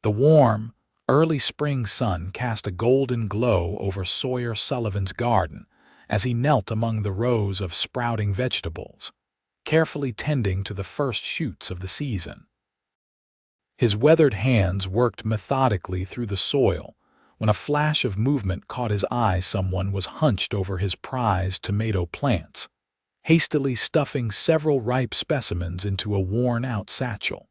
The warm, early spring sun cast a golden glow over Sawyer Sullivan's garden as he knelt among the rows of sprouting vegetables, carefully tending to the first shoots of the season. His weathered hands worked methodically through the soil when a flash of movement caught his eye. Someone was hunched over his prized tomato plants, hastily stuffing several ripe specimens into a worn-out satchel.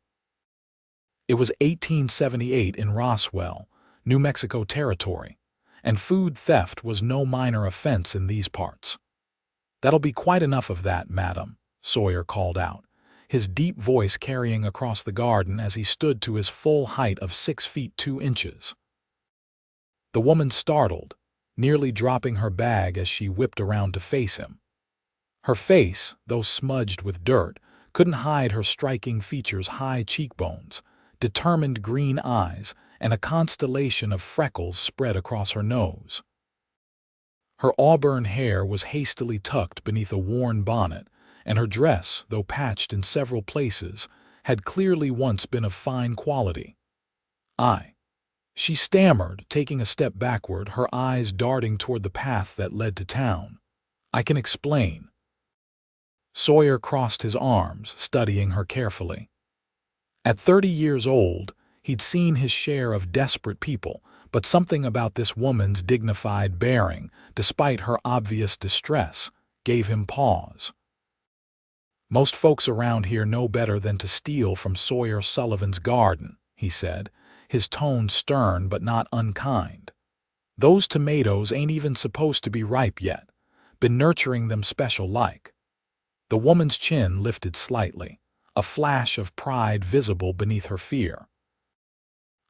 It was 1878 in Roswell, New Mexico Territory, and food theft was no minor offense in these parts. "That'll be quite enough of that, madam," Sawyer called out, his deep voice carrying across the garden as he stood to his full height of 6 feet 2 inches. The woman startled, nearly dropping her bag as she whipped around to face him. Her face, though smudged with dirt, couldn't hide her striking features: high cheekbones, determined green eyes, and a constellation of freckles spread across her nose. Her auburn hair was hastily tucked beneath a worn bonnet, and her dress, though patched in several places, had clearly once been of fine quality. She stammered, taking a step backward, her eyes darting toward the path that led to town. "I can explain." Sawyer crossed his arms, studying her carefully. At 30 years old, he'd seen his share of desperate people, but something about this woman's dignified bearing, despite her obvious distress, gave him pause. "Most folks around here know better than to steal from Sawyer Sullivan's garden," he said, his tone stern but not unkind. "Those tomatoes ain't even supposed to be ripe yet. Been nurturing them special like." The woman's chin lifted slightly, a flash of pride visible beneath her fear.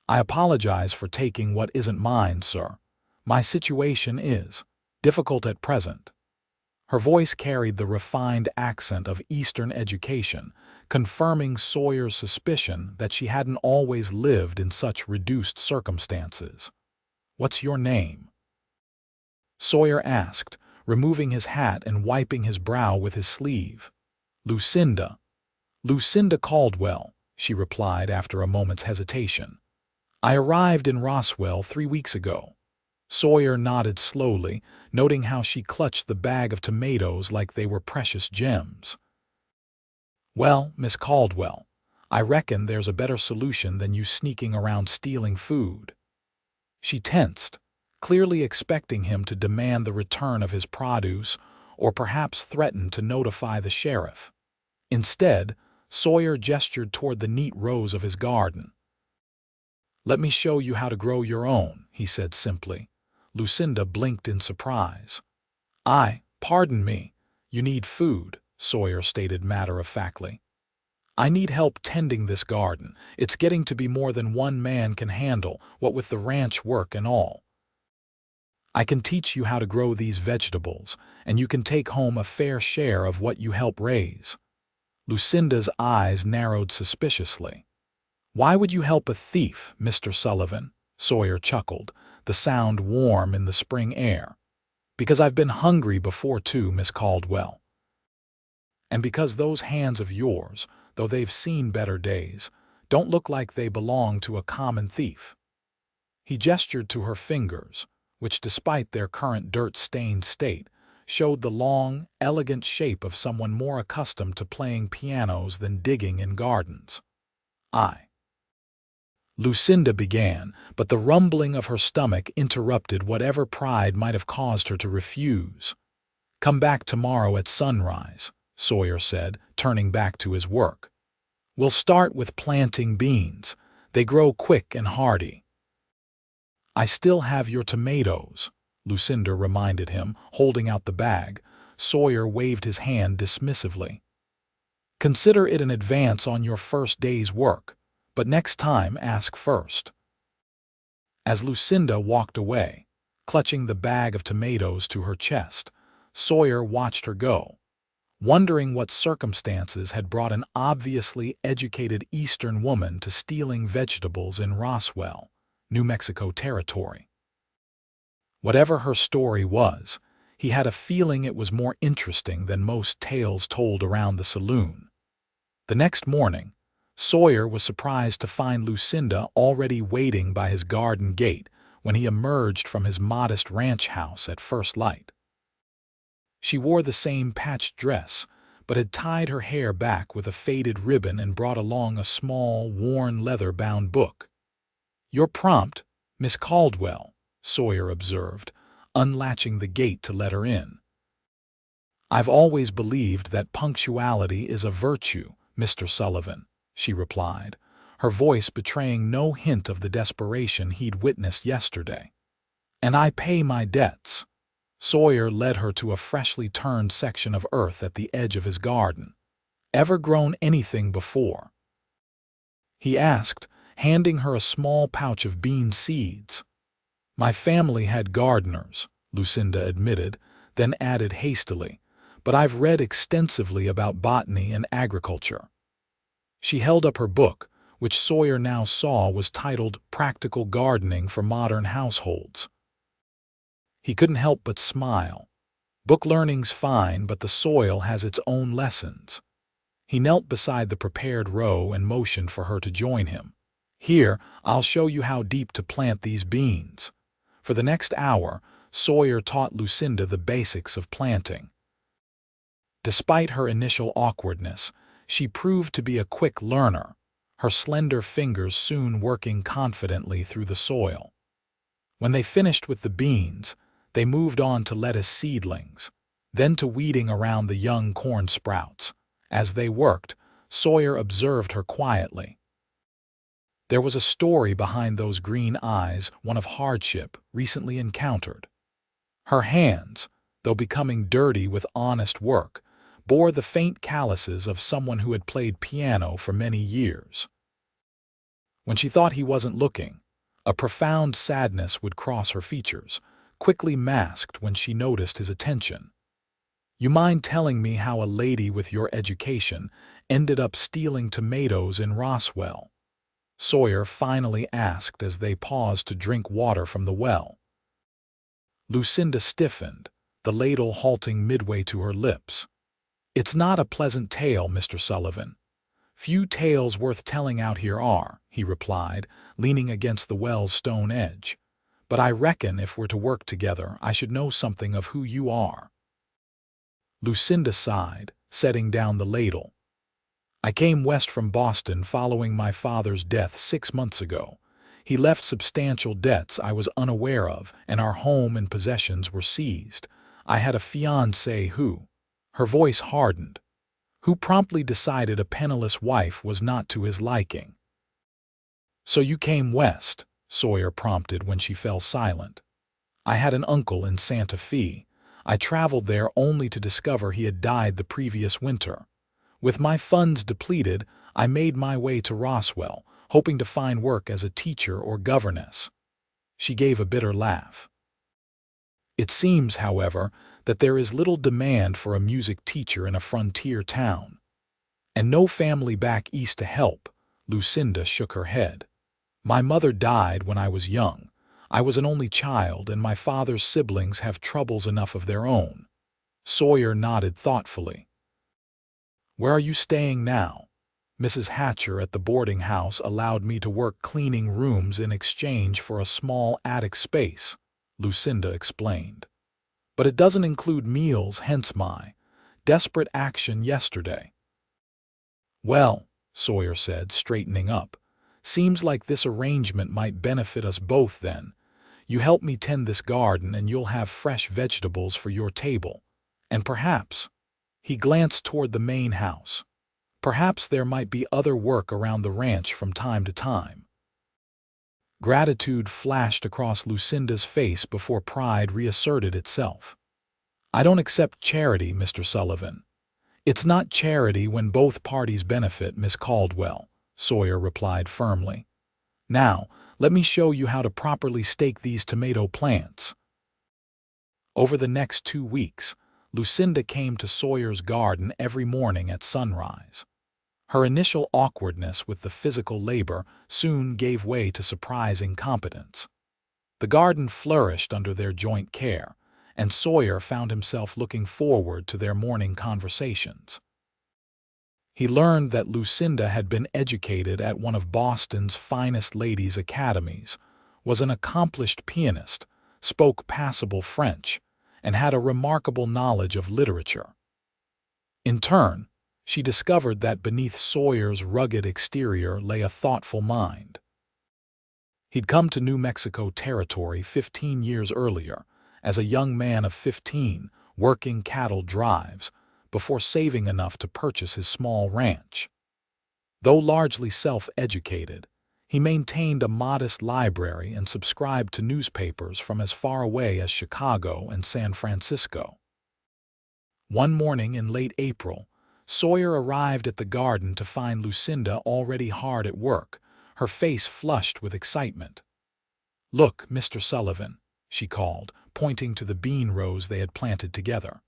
"I apologize for taking what isn't mine, sir. My situation is difficult at present." Her voice carried the refined accent of Eastern education, confirming Sawyer's suspicion that she hadn't always lived in such reduced circumstances. "What's your name?" Sawyer asked, removing his hat and wiping his brow with his sleeve. "Lucinda Caldwell," she replied after a moment's hesitation. "I arrived in Roswell 3 weeks ago." Sawyer nodded slowly, noting how she clutched the bag of tomatoes like they were precious gems. "Well, Miss Caldwell, I reckon there's a better solution than you sneaking around stealing food." She tensed, clearly expecting him to demand the return of his produce or perhaps threaten to notify the sheriff. Instead, Sawyer gestured toward the neat rows of his garden. "Let me show you how to grow your own," he said simply. Lucinda blinked in surprise. Pardon me, you need food," Sawyer stated matter-of-factly. "I need help tending this garden. It's getting to be more than one man can handle, what with the ranch work and all. I can teach you how to grow these vegetables, and you can take home a fair share of what you help raise." Lucinda's eyes narrowed suspiciously. "Why would you help a thief, Mr. Sullivan?" Sawyer chuckled, the sound warm in the spring air. "Because I've been hungry before too, Miss Caldwell. And because those hands of yours, though they've seen better days, don't look like they belong to a common thief." He gestured to her fingers, which despite their current dirt-stained state, showed the long, elegant shape of someone more accustomed to playing pianos than digging in gardens. Lucinda began, but the rumbling of her stomach interrupted whatever pride might have caused her to refuse. "Come back tomorrow at sunrise," Sawyer said, turning back to his work. "We'll start with planting beans. They grow quick and hardy." "I still have your tomatoes," Lucinda reminded him, holding out the bag. Sawyer waved his hand dismissively. "Consider it an advance on your first day's work, but next time ask first." As Lucinda walked away, clutching the bag of tomatoes to her chest, Sawyer watched her go, wondering what circumstances had brought an obviously educated Eastern woman to stealing vegetables in Roswell, New Mexico Territory. Whatever her story was, he had a feeling it was more interesting than most tales told around the saloon. The next morning, Sawyer was surprised to find Lucinda already waiting by his garden gate when he emerged from his modest ranch house at first light. She wore the same patched dress, but had tied her hair back with a faded ribbon and brought along a small, worn leather-bound book. "You're prompt, Miss Caldwell," Sawyer observed, unlatching the gate to let her in. "I've always believed that punctuality is a virtue, Mr. Sullivan," she replied, her voice betraying no hint of the desperation he'd witnessed yesterday. "And I pay my debts." Sawyer led her to a freshly turned section of earth at the edge of his garden. "Ever grown anything before?" he asked, handing her a small pouch of bean seeds. "My family had gardeners," Lucinda admitted, then added hastily, "but I've read extensively about botany and agriculture." She held up her book, which Sawyer now saw was titled Practical Gardening for Modern Households. He couldn't help but smile. Book learning's fine, but the soil has its own lessons. He knelt beside the prepared row and motioned for her to join him. "Here, I'll show you how deep to plant these beans." For the next hour, Sawyer taught Lucinda the basics of planting. Despite her initial awkwardness, she proved to be a quick learner, her slender fingers soon working confidently through the soil. When they finished with the beans, they moved on to lettuce seedlings, then to weeding around the young corn sprouts. As they worked, Sawyer observed her quietly. There was a story behind those green eyes, one of hardship recently encountered. Her hands, though becoming dirty with honest work, bore the faint calluses of someone who had played piano for many years. When she thought he wasn't looking, a profound sadness would cross her features, quickly masked when she noticed his attention. "You mind telling me how a lady with your education ended up stealing tomatoes in Roswell?" Sawyer finally asked as they paused to drink water from the well. Lucinda stiffened, the ladle halting midway to her lips. "It's not a pleasant tale, Mr. Sullivan. Few tales worth telling out here are," he replied, leaning against the well's stone edge. "But I reckon if we're to work together, I should know something of who you are." Lucinda sighed, setting down the ladle. "I came west from Boston following my father's death 6 months ago. He left substantial debts I was unaware of, and our home and possessions were seized. I had a fiancée who—" her voice hardened, "who promptly decided a penniless wife was not to his liking." "So you came west," Sawyer prompted when she fell silent. "I had an uncle in Santa Fe. I traveled there only to discover he had died the previous winter. With my funds depleted, I made my way to Roswell, hoping to find work as a teacher or governess." She gave a bitter laugh. "It seems, however, that there is little demand for a music teacher in a frontier town." "And no family back east to help," Lucinda shook her head. "My mother died when I was young. I was an only child, and my father's siblings have troubles enough of their own." Sawyer nodded thoughtfully. "Where are you staying now?" "Mrs. Hatcher at the boarding house allowed me to work cleaning rooms in exchange for a small attic space," Lucinda explained. "But it doesn't include meals, hence my desperate action yesterday." "Well," Sawyer said, straightening up, "seems like this arrangement might benefit us both then. You help me tend this garden and you'll have fresh vegetables for your table. And perhaps—" he glanced toward the main house, "perhaps there might be other work around the ranch from time to time." Gratitude flashed across Lucinda's face before pride reasserted itself. "I don't accept charity, Mr. Sullivan." "It's not charity when both parties benefit, Miss Caldwell," Sawyer replied firmly. "Now, let me show you how to properly stake these tomato plants." Over the next 2 weeks, Lucinda came to Sawyer's garden every morning at sunrise. Her initial awkwardness with the physical labor soon gave way to surprising competence. The garden flourished under their joint care, and Sawyer found himself looking forward to their morning conversations. He learned that Lucinda had been educated at one of Boston's finest ladies' academies, was an accomplished pianist, spoke passable French, and had a remarkable knowledge of literature. In turn, she discovered that beneath Sawyer's rugged exterior lay a thoughtful mind. He'd come to New Mexico territory 15 years earlier, as a young man of 15, working cattle drives, before saving enough to purchase his small ranch. Though largely self-educated, he maintained a modest library and subscribed to newspapers from as far away as Chicago and San Francisco. One morning in late April, Sawyer arrived at the garden to find Lucinda already hard at work, her face flushed with excitement. "Look, Mr. Sullivan," she called, pointing to the bean rows they had planted together.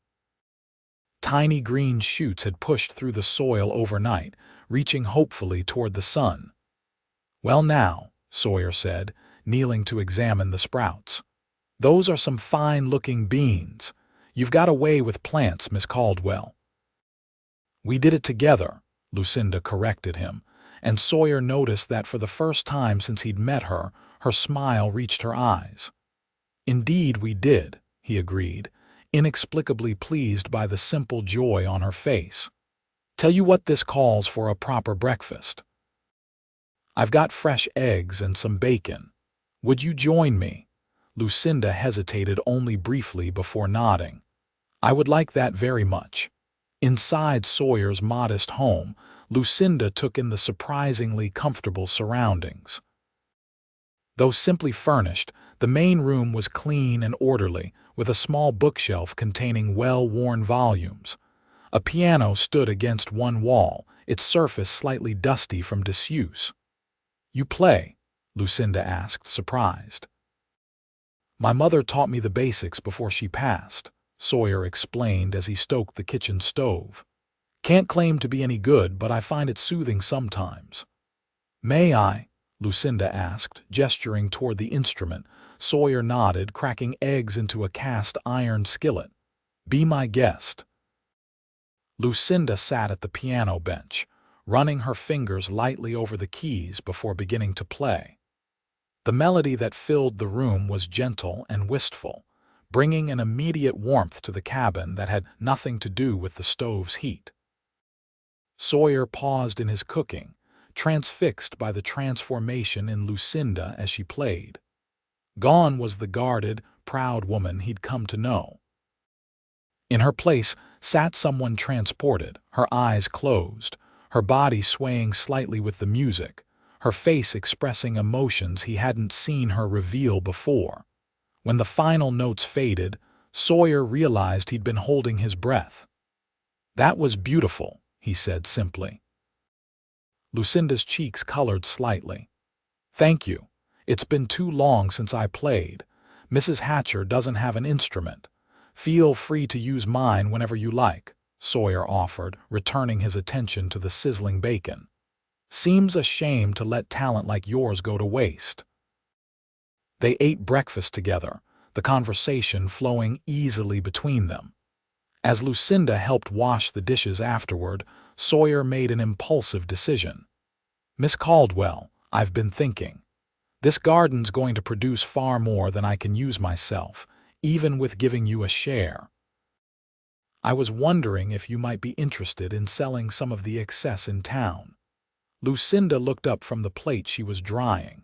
Tiny green shoots had pushed through the soil overnight, reaching hopefully toward the sun. "Well now," Sawyer said, kneeling to examine the sprouts. "Those are some fine-looking beans. You've got a way with plants, Miss Caldwell." "We did it together," Lucinda corrected him, and Sawyer noticed that for the first time since he'd met her, her smile reached her eyes. "Indeed we did," he agreed, inexplicably pleased by the simple joy on her face. "Tell you what, this calls for a proper breakfast. I've got fresh eggs and some bacon. Would you join me?" Lucinda hesitated only briefly before nodding. "I would like that very much." Inside Sawyer's modest home, Lucinda took in the surprisingly comfortable surroundings. Though simply furnished, the main room was clean and orderly, with a small bookshelf containing well-worn volumes. A piano stood against one wall, its surface slightly dusty from disuse. "You play?" Lucinda asked, surprised. "My mother taught me the basics before she passed," Sawyer explained as he stoked the kitchen stove. "Can't claim to be any good, but I find it soothing sometimes." "May I?" Lucinda asked, gesturing toward the instrument. Sawyer nodded, cracking eggs into a cast-iron skillet. "Be my guest." Lucinda sat at the piano bench, running her fingers lightly over the keys before beginning to play. The melody that filled the room was gentle and wistful, bringing an immediate warmth to the cabin that had nothing to do with the stove's heat. Sawyer paused in his cooking, transfixed by the transformation in Lucinda as she played. Gone was the guarded, proud woman he'd come to know. In her place sat someone transported, her eyes closed, her body swaying slightly with the music, her face expressing emotions he hadn't seen her reveal before. When the final notes faded, Sawyer realized he'd been holding his breath. "That was beautiful," he said simply. Lucinda's cheeks colored slightly. "Thank you. It's been too long since I played. Mrs. Hatcher doesn't have an instrument. Feel free to use mine whenever you like," Sawyer offered, returning his attention to the sizzling bacon. "Seems a shame to let talent like yours go to waste." They ate breakfast together, the conversation flowing easily between them. As Lucinda helped wash the dishes afterward, Sawyer made an impulsive decision. "Miss Caldwell, I've been thinking. This garden's going to produce far more than I can use myself, even with giving you a share. I was wondering if you might be interested in selling some of the excess in town." Lucinda looked up from the plate she was drying.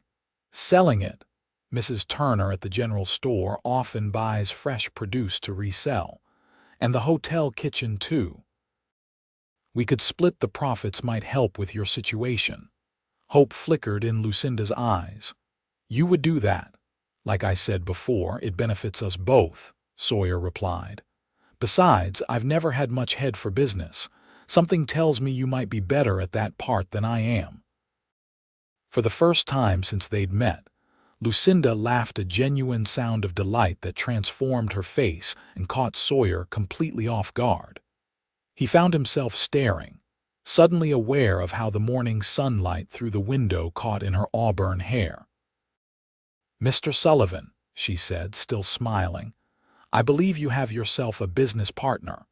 "Selling it? Mrs. Turner at the general store often buys fresh produce to resell. And the hotel kitchen, too. We could split the profits, might help with your situation." Hope flickered in Lucinda's eyes. "You would do that?" "Like I said before, it benefits us both," Sawyer replied. "Besides, I've never had much head for business. Something tells me you might be better at that part than I am." For the first time since they'd met, Lucinda laughed, a genuine sound of delight that transformed her face and caught Sawyer completely off guard. He found himself staring, suddenly aware of how the morning sunlight through the window caught in her auburn hair. "Mr. Sullivan," she said, still smiling, "I believe you have yourself a business partner."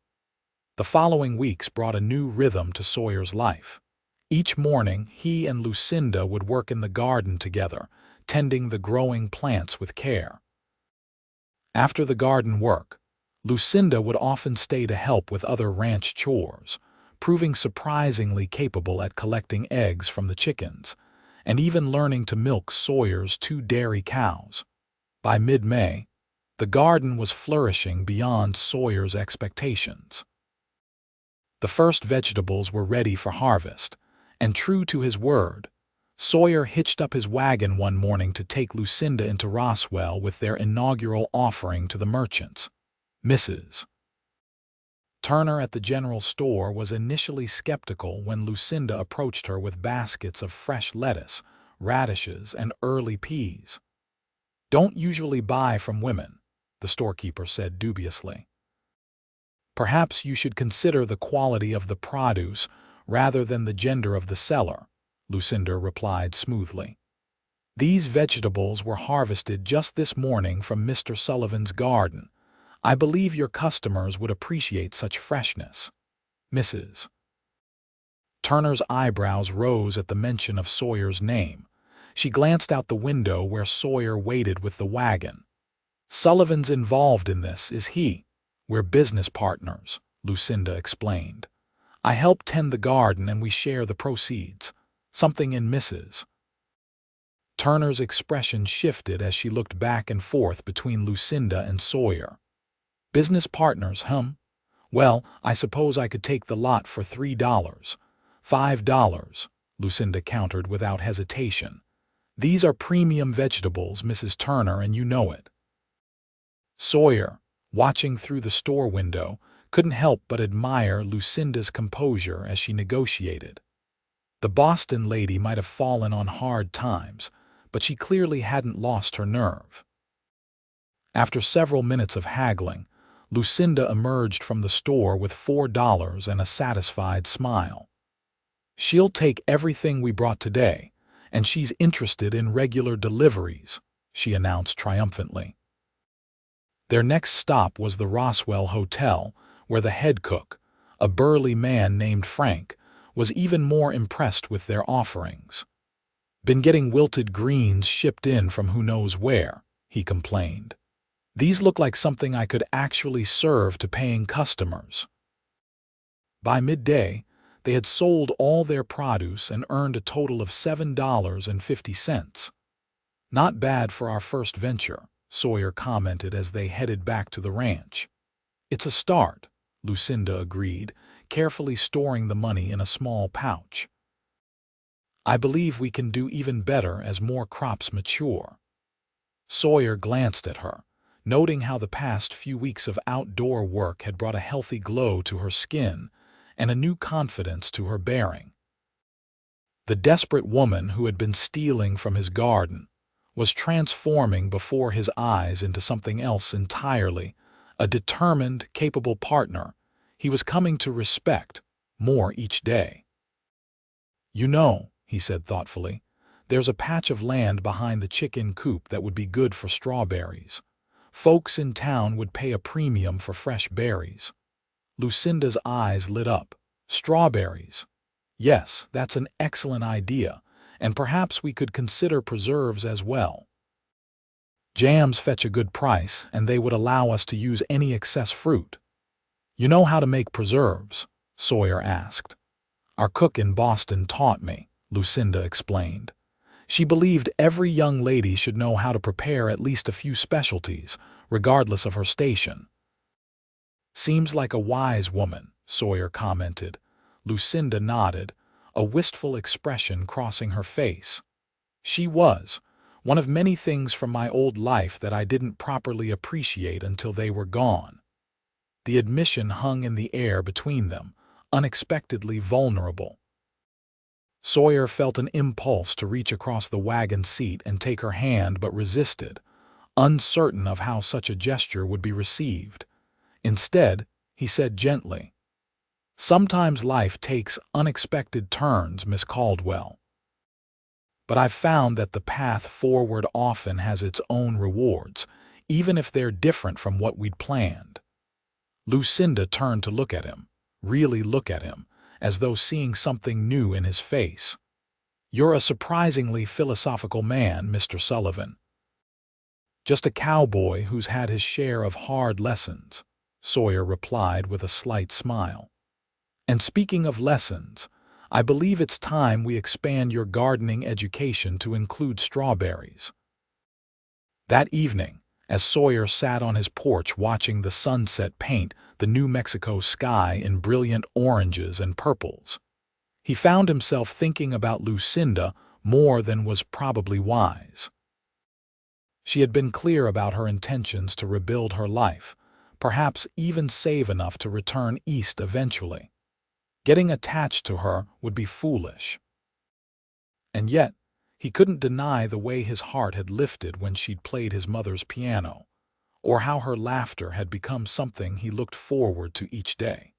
The following weeks brought a new rhythm to Sawyer's life. Each morning, he and Lucinda would work in the garden together, tending the growing plants with care. After the garden work, Lucinda would often stay to help with other ranch chores, proving surprisingly capable at collecting eggs from the chickens, and even learning to milk Sawyer's 2 dairy cows. By mid-May, the garden was flourishing beyond Sawyer's expectations. The first vegetables were ready for harvest, and true to his word, Sawyer hitched up his wagon one morning to take Lucinda into Roswell with their inaugural offering to the merchants. Mrs. Turner at the general store was initially skeptical when Lucinda approached her with baskets of fresh lettuce, radishes, and early peas. "Don't usually buy from women," the storekeeper said dubiously. "Perhaps you should consider the quality of the produce rather than the gender of the seller," Lucinda replied smoothly. "These vegetables were harvested just this morning from Mr. Sullivan's garden. I believe your customers would appreciate such freshness." Mrs. Turner's eyebrows rose at the mention of Sawyer's name. She glanced out the window where Sawyer waited with the wagon. "Sullivan's involved in this, is he? We're business partners," Lucinda explained. "I help tend the garden and we share the proceeds." Something in Mrs. Turner's expression shifted as she looked back and forth between Lucinda and Sawyer. "Business partners, Well, I suppose I could take the lot for $3. $5, Lucinda countered without hesitation. "These are premium vegetables, Mrs. Turner, and you know it." Sawyer, watching through the store window, couldn't help but admire Lucinda's composure as she negotiated. The Boston lady might have fallen on hard times, but she clearly hadn't lost her nerve. After several minutes of haggling, Lucinda emerged from the store with $4 and a satisfied smile. "She'll take everything we brought today, and she's interested in regular deliveries," she announced triumphantly. Their next stop was the Roswell Hotel, where the head cook, a burly man named Frank, was even more impressed with their offerings. "Been getting wilted greens shipped in from who knows where," he complained. "These look like something I could actually serve to paying customers." By midday, they had sold all their produce and earned a total of $7.50. "Not bad for our first venture," Sawyer commented as they headed back to the ranch. "It's a start," Lucinda agreed, carefully storing the money in a small pouch. "I believe we can do even better as more crops mature." Sawyer glanced at her, noting how the past few weeks of outdoor work had brought a healthy glow to her skin and a new confidence to her bearing. The desperate woman who had been stealing from his garden was transforming before his eyes into something else entirely, a determined, capable partner he was coming to respect more each day. "You know," he said thoughtfully, "there's a patch of land behind the chicken coop that would be good for strawberries. Folks in town would pay a premium for fresh berries." Lucinda's eyes lit up. "Strawberries. Yes, that's an excellent idea, and perhaps we could consider preserves as well. Jams fetch a good price, and they would allow us to use any excess fruit." "You know how to make preserves?" Sawyer asked. "Our cook in Boston taught me," Lucinda explained. She believed every young lady should know how to prepare at least a few specialties, regardless of her station. "Seems like a wise woman," Sawyer commented. Lucinda nodded, a wistful expression crossing her face. "She was. One of many things from my old life that I didn't properly appreciate until they were gone." The admission hung in the air between them, unexpectedly vulnerable. Sawyer felt an impulse to reach across the wagon seat and take her hand but resisted, uncertain of how such a gesture would be received. Instead, he said gently, "Sometimes life takes unexpected turns, Miss Caldwell. But I've found that the path forward often has its own rewards, even if they're different from what we'd planned." Lucinda turned to look at him, really look at him, as though seeing something new in his face. "You're a surprisingly philosophical man, Mr. Sullivan." "Just a cowboy who's had his share of hard lessons," Sawyer replied with a slight smile. "And speaking of lessons, I believe it's time we expand your gardening education to include strawberries." That evening, as Sawyer sat on his porch watching the sunset paint the New Mexico sky in brilliant oranges and purples, he found himself thinking about Lucinda more than was probably wise. She had been clear about her intentions to rebuild her life, perhaps even save enough to return east eventually. Getting attached to her would be foolish. And yet, he couldn't deny the way his heart had lifted when she'd played his mother's piano, or how her laughter had become something he looked forward to each day.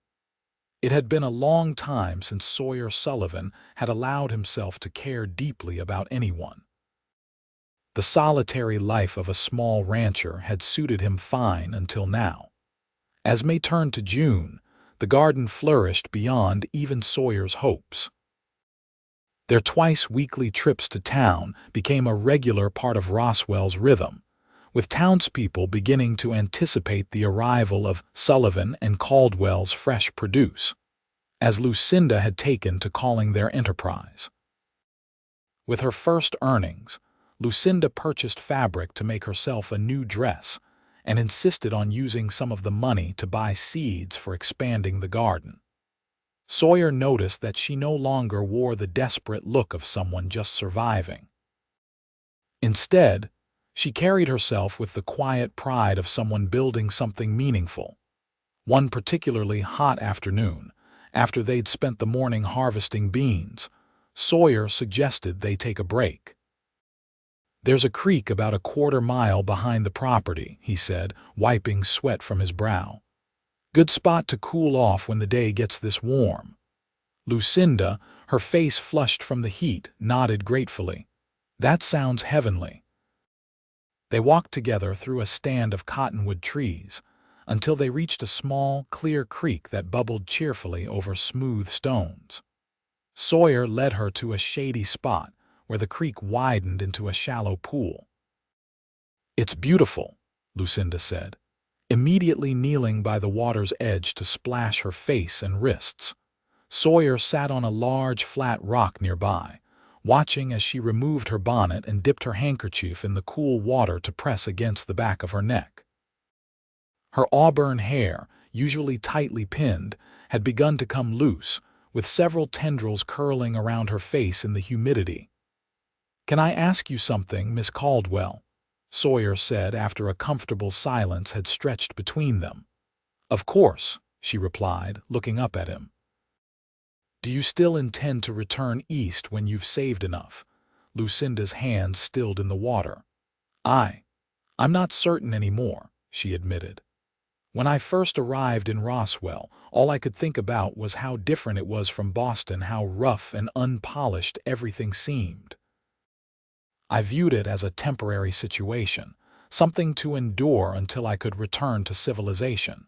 It had been a long time since Sawyer Sullivan had allowed himself to care deeply about anyone. The solitary life of a small rancher had suited him fine until now. As May turned to June, the garden flourished beyond even Sawyer's hopes. Their twice-weekly trips to town became a regular part of Roswell's rhythm, with townspeople beginning to anticipate the arrival of Sullivan and Caldwell's fresh produce, as Lucinda had taken to calling their enterprise. With her first earnings, Lucinda purchased fabric to make herself a new dress and insisted on using some of the money to buy seeds for expanding the garden. Sawyer noticed that she no longer wore the desperate look of someone just surviving. Instead, she carried herself with the quiet pride of someone building something meaningful. One particularly hot afternoon, after they'd spent the morning harvesting beans, Sawyer suggested they take a break. "There's a creek about a quarter-mile behind the property," he said, wiping sweat from his brow. "Good spot to cool off when the day gets this warm." Lucinda, her face flushed from the heat, nodded gratefully. "That sounds heavenly." They walked together through a stand of cottonwood trees until they reached a small, clear creek that bubbled cheerfully over smooth stones. Sawyer led her to a shady spot where the creek widened into a shallow pool. "It's beautiful," Lucinda said, immediately kneeling by the water's edge to splash her face and wrists. Sawyer sat on a large, flat rock nearby, watching as she removed her bonnet and dipped her handkerchief in the cool water to press against the back of her neck. Her auburn hair, usually tightly pinned, had begun to come loose, with several tendrils curling around her face in the humidity. "Can I ask you something, Miss Caldwell?" Sawyer said after a comfortable silence had stretched between them. "Of course," she replied, looking up at him. "Do you still intend to return east when you've saved enough?" Lucinda's hands stilled in the water. I'm not certain anymore," she admitted. "When I first arrived in Roswell, all I could think about was how different it was from Boston, how rough and unpolished everything seemed. I viewed it as a temporary situation, something to endure until I could return to civilization."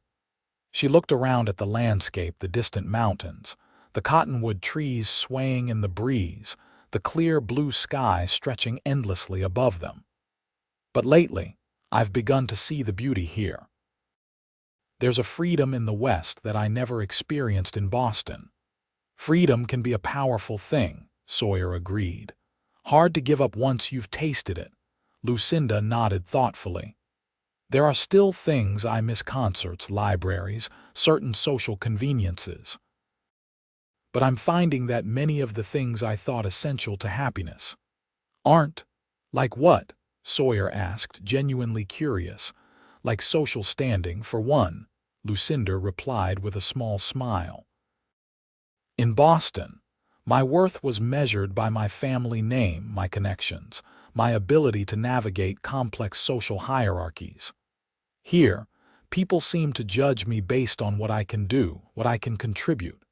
She looked around at the landscape, the distant mountains, the cottonwood trees swaying in the breeze, the clear blue sky stretching endlessly above them. "But lately, I've begun to see the beauty here. There's a freedom in the West that I never experienced in Boston." "Freedom can be a powerful thing," Sawyer agreed. "Hard to give up once you've tasted it." Lucinda nodded thoughtfully. "There are still things I miss: concerts, libraries, certain social conveniences. But I'm finding that many of the things I thought essential to happiness aren't." "Like what?" Sawyer asked, genuinely curious. "Like social standing, for one," Lucinda replied with a small smile. "In Boston, my worth was measured by my family name, my connections, my ability to navigate complex social hierarchies. Here, people seem to judge me based on what I can do, what I can contribute.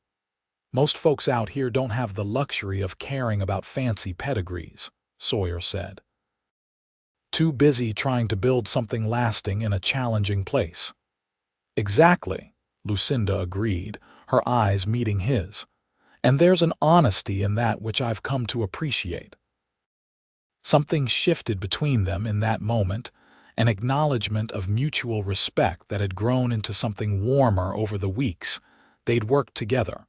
Most folks out here don't have the luxury of caring about fancy pedigrees," Sawyer said. "Too busy trying to build something lasting in a challenging place." "Exactly," Lucinda agreed, her eyes meeting his. "And there's an honesty in that which I've come to appreciate." Something shifted between them in that moment, an acknowledgement of mutual respect that had grown into something warmer over the weeks they'd worked together.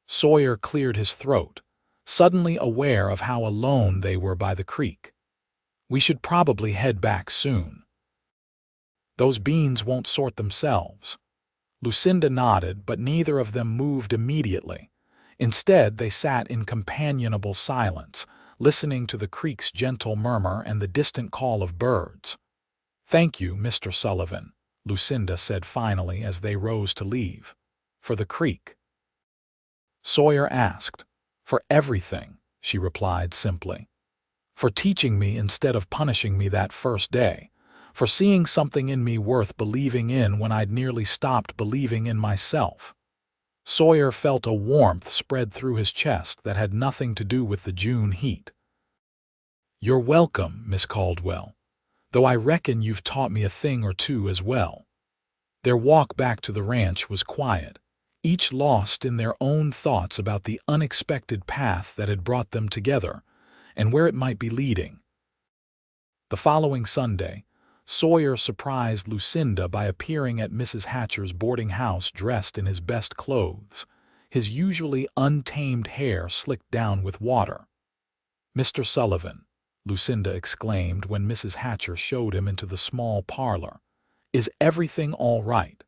Sawyer cleared his throat, suddenly aware of how alone they were by the creek. "We should probably head back soon. Those beans won't sort themselves." Lucinda nodded, but neither of them moved immediately. Instead, they sat in companionable silence, listening to the creek's gentle murmur and the distant call of birds. "Thank you, Mr. Sullivan," Lucinda said finally as they rose to leave. "For the creek?" Sawyer asked. "For everything," she replied simply. "For teaching me instead of punishing me that first day. For seeing something in me worth believing in when I'd nearly stopped believing in myself." Sawyer felt a warmth spread through his chest that had nothing to do with the June heat. "You're welcome, Miss Caldwell, though I reckon you've taught me a thing or two as well." Their walk back to the ranch was quiet, each lost in their own thoughts about the unexpected path that had brought them together and where it might be leading. The following Sunday, Sawyer surprised Lucinda by appearing at Mrs. Hatcher's boarding house dressed in his best clothes, his usually untamed hair slicked down with water. "Mr. Sullivan," Lucinda exclaimed when Mrs. Hatcher showed him into the small parlor, "is everything all right?"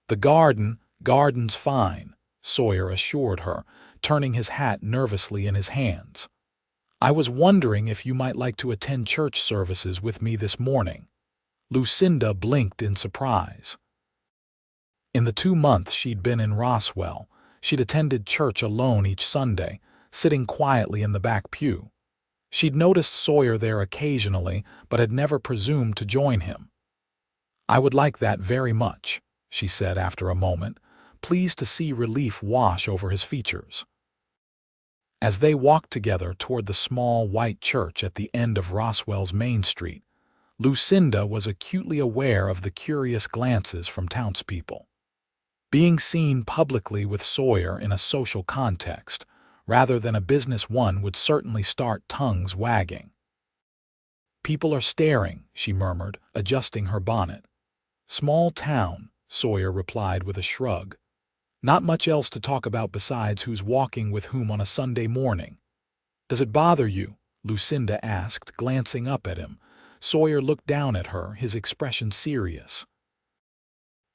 "The garden's fine," Sawyer assured her, turning his hat nervously in his hands. "I was wondering if you might like to attend church services with me this morning." Lucinda blinked in surprise. In the 2 months she'd been in Roswell, she'd attended church alone each Sunday, sitting quietly in the back pew. She'd noticed Sawyer there occasionally, but had never presumed to join him. "I would like that very much," she said after a moment, pleased to see relief wash over his features. As they walked together toward the small white church at the end of Roswell's Main Street, Lucinda was acutely aware of the curious glances from townspeople. Being seen publicly with Sawyer in a social context, rather than a business one, would certainly start tongues wagging. "People are staring," she murmured, adjusting her bonnet. "Small town," Sawyer replied with a shrug. "Not much else to talk about besides who's walking with whom on a Sunday morning." "Does it bother you?" Lucinda asked, glancing up at him. Sawyer looked down at her, his expression serious.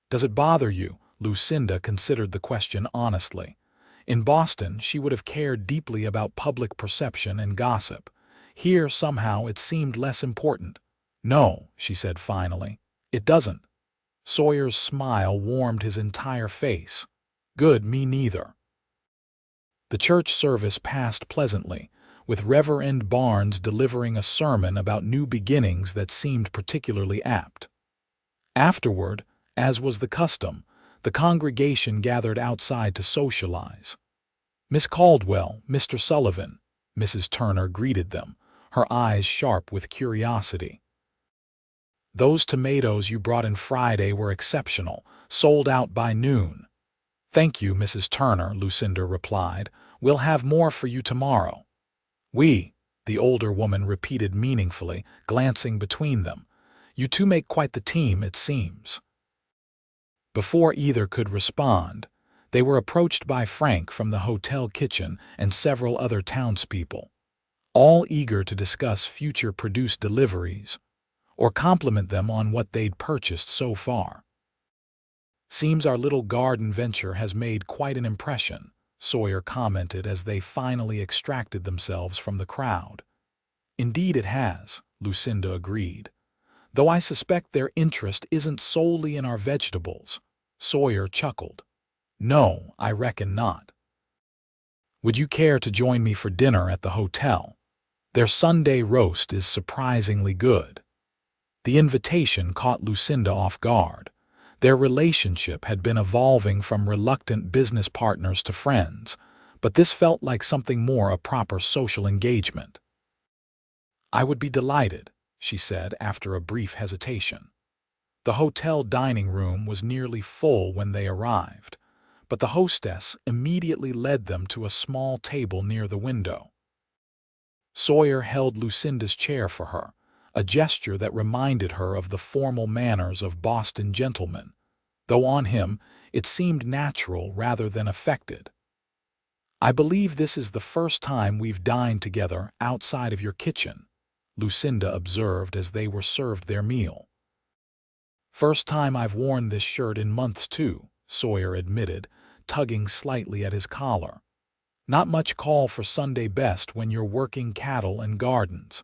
"Does it bother you?" Lucinda considered the question honestly. In Boston, she would have cared deeply about public perception and gossip. Here, somehow, it seemed less important. "No," she said finally. "It doesn't." Sawyer's smile warmed his entire face. "Good, me neither." The church service passed pleasantly, with Reverend Barnes delivering a sermon about new beginnings that seemed particularly apt. Afterward, as was the custom, the congregation gathered outside to socialize. "Miss Caldwell, Mr. Sullivan," Mrs. Turner greeted them, her eyes sharp with curiosity. "Those tomatoes you brought in Friday were exceptional, sold out by noon." "Thank you, Mrs. Turner," Lucinda replied. "We'll have more for you tomorrow." "We," the older woman repeated meaningfully, glancing between them. "You two make quite the team, it seems." Before either could respond, they were approached by Frank from the hotel kitchen and several other townspeople, all eager to discuss future produce deliveries or compliment them on what they'd purchased so far. "Seems our little garden venture has made quite an impression," Sawyer commented as they finally extracted themselves from the crowd. "Indeed it has," Lucinda agreed. "Though I suspect their interest isn't solely in our vegetables." Sawyer chuckled. "No, I reckon not. Would you care to join me for dinner at the hotel? Their Sunday roast is surprisingly good." The invitation caught Lucinda off guard. Their relationship had been evolving from reluctant business partners to friends, but this felt like something more, a proper social engagement. "I would be delighted," she said after a brief hesitation. The hotel dining room was nearly full when they arrived. but the hostess immediately led them to a small table near the window. Sawyer held Lucinda's chair for her, a gesture that reminded her of the formal manners of Boston gentlemen, though on him it seemed natural rather than affected. "I believe this is the first time we've dined together outside of your kitchen," Lucinda observed as they were served their meal. "First time I've worn this shirt in months, too," Sawyer admitted, tugging slightly at his collar. "Not much call for Sunday best when you're working cattle and gardens."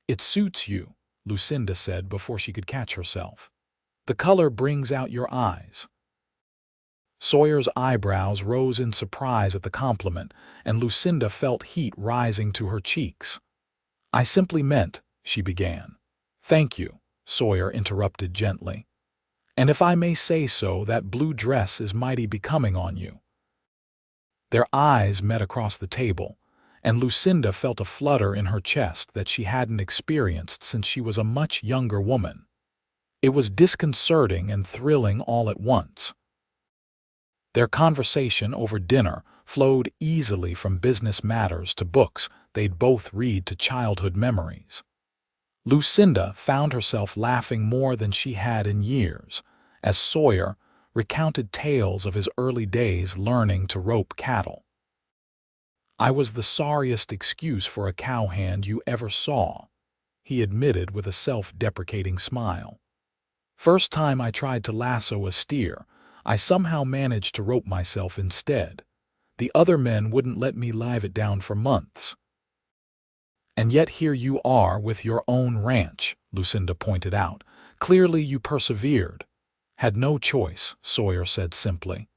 "It suits you," Lucinda said before she could catch herself. "The color brings out your eyes." Sawyer's eyebrows rose in surprise at the compliment, and Lucinda felt heat rising to her cheeks. "I simply meant," she began. "Thank you," Sawyer interrupted gently. "And if I may say so, that blue dress is mighty becoming on you." Their eyes met across the table, and Lucinda felt a flutter in her chest that she hadn't experienced since she was a much younger woman. It was disconcerting and thrilling all at once. Their conversation over dinner flowed easily from business matters to books they'd both read to childhood memories. Lucinda found herself laughing more than she had in years, as Sawyer recounted tales of his early days learning to rope cattle. "I was the sorriest excuse for a cowhand you ever saw," he admitted with a self-deprecating smile. "First time I tried to lasso a steer, I somehow managed to rope myself instead. The other men wouldn't let me live it down for months." "And yet here you are with your own ranch," Lucinda pointed out. "Clearly you persevered." "Had no choice," Sawyer said simply.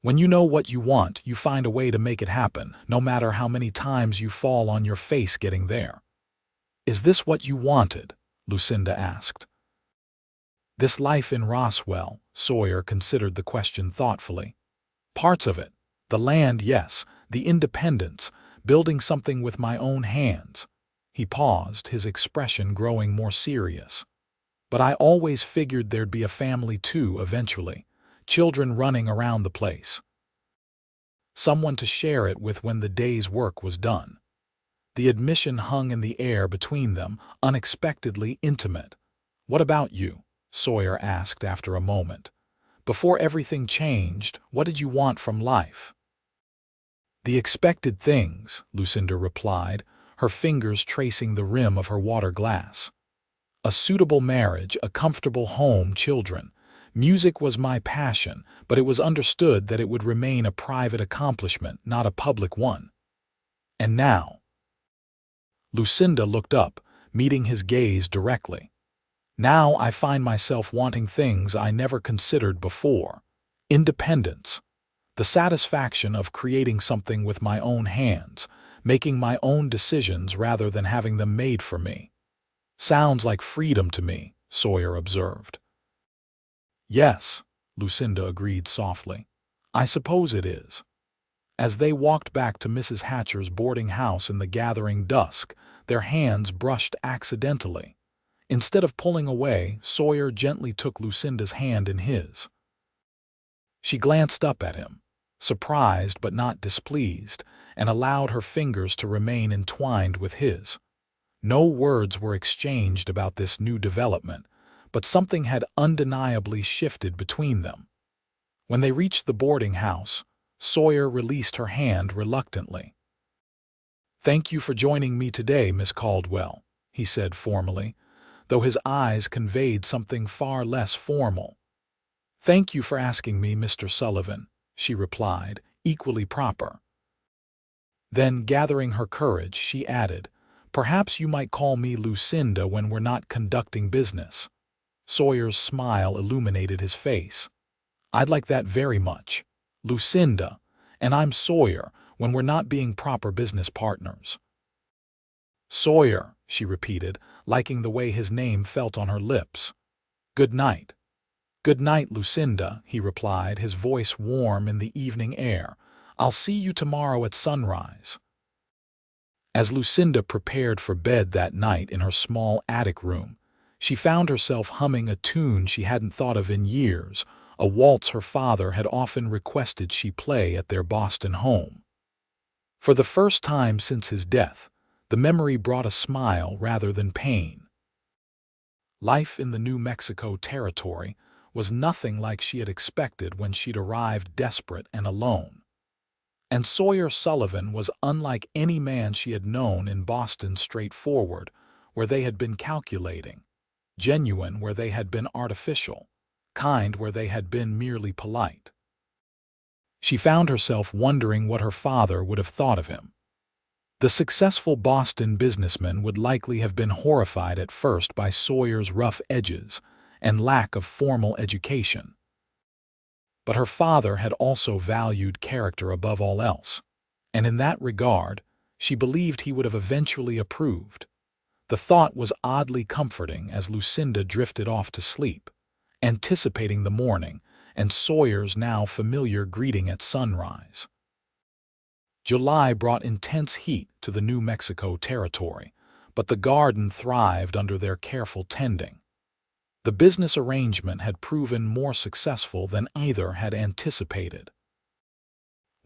"When you know what you want, you find a way to make it happen, no matter how many times you fall on your face getting there." "Is this what you wanted?" Lucinda asked. "This life in Roswell," Sawyer considered the question thoughtfully. "Parts of it. The land, yes. The independence, building something with my own hands." He paused, his expression growing more serious. "But I always figured there'd be a family too eventually, children running around the place. Someone to share it with when the day's work was done." The admission hung in the air between them, unexpectedly intimate. "What about you?" Sawyer asked after a moment. "Before everything changed, what did you want from life?" "The expected things," Lucinda replied, her fingers tracing the rim of her water glass. "A suitable marriage, a comfortable home, children. Music was my passion, but it was understood that it would remain a private accomplishment, not a public one." "And now?" Lucinda looked up, meeting his gaze directly. "Now I find myself wanting things I never considered before. Independence. The satisfaction of creating something with my own hands, making my own decisions rather than having them made for me." "Sounds like freedom to me," Sawyer observed. "Yes," Lucinda agreed softly. "I suppose it is." As they walked back to Mrs. Hatcher's boarding house in the gathering dusk, their hands brushed accidentally. Instead of pulling away, Sawyer gently took Lucinda's hand in his. She glanced up at him, surprised but not displeased, and allowed her fingers to remain entwined with his. No words were exchanged about this new development, but something had undeniably shifted between them. When they reached the boarding house, Sawyer released her hand reluctantly. "Thank you for joining me today, Miss Caldwell," he said formally, though his eyes conveyed something far less formal. "Thank you for asking me, Mr. Sullivan," she replied, equally proper. Then, gathering her courage, she added, "Perhaps you might call me Lucinda when we're not conducting business." Sawyer's smile illuminated his face. "I'd like that very much. Lucinda, and I'm Sawyer when we're not being proper business partners." "Sawyer," she repeated, liking the way his name felt on her lips. "Good night." "Good night, Lucinda," he replied, his voice warm in the evening air. "I'll see you tomorrow at sunrise." As Lucinda prepared for bed that night in her small attic room, she found herself humming a tune she hadn't thought of in years, a waltz her father had often requested she play at their Boston home. For the first time since his death, the memory brought a smile rather than pain. Life in the New Mexico territory was nothing like she had expected when she'd arrived desperate and alone. And Sawyer Sullivan was unlike any man she had known in Boston, straightforward, where they had been calculating, genuine where they had been artificial, kind where they had been merely polite. She found herself wondering what her father would have thought of him. The successful Boston businessman would likely have been horrified at first by Sawyer's rough edges and lack of formal education. But her father had also valued character above all else, and in that regard, she believed he would have eventually approved. The thought was oddly comforting as Lucinda drifted off to sleep, anticipating the morning and Sawyer's now familiar greeting at sunrise. July brought intense heat to the New Mexico territory, but the garden thrived under their careful tending. The business arrangement had proven more successful than either had anticipated.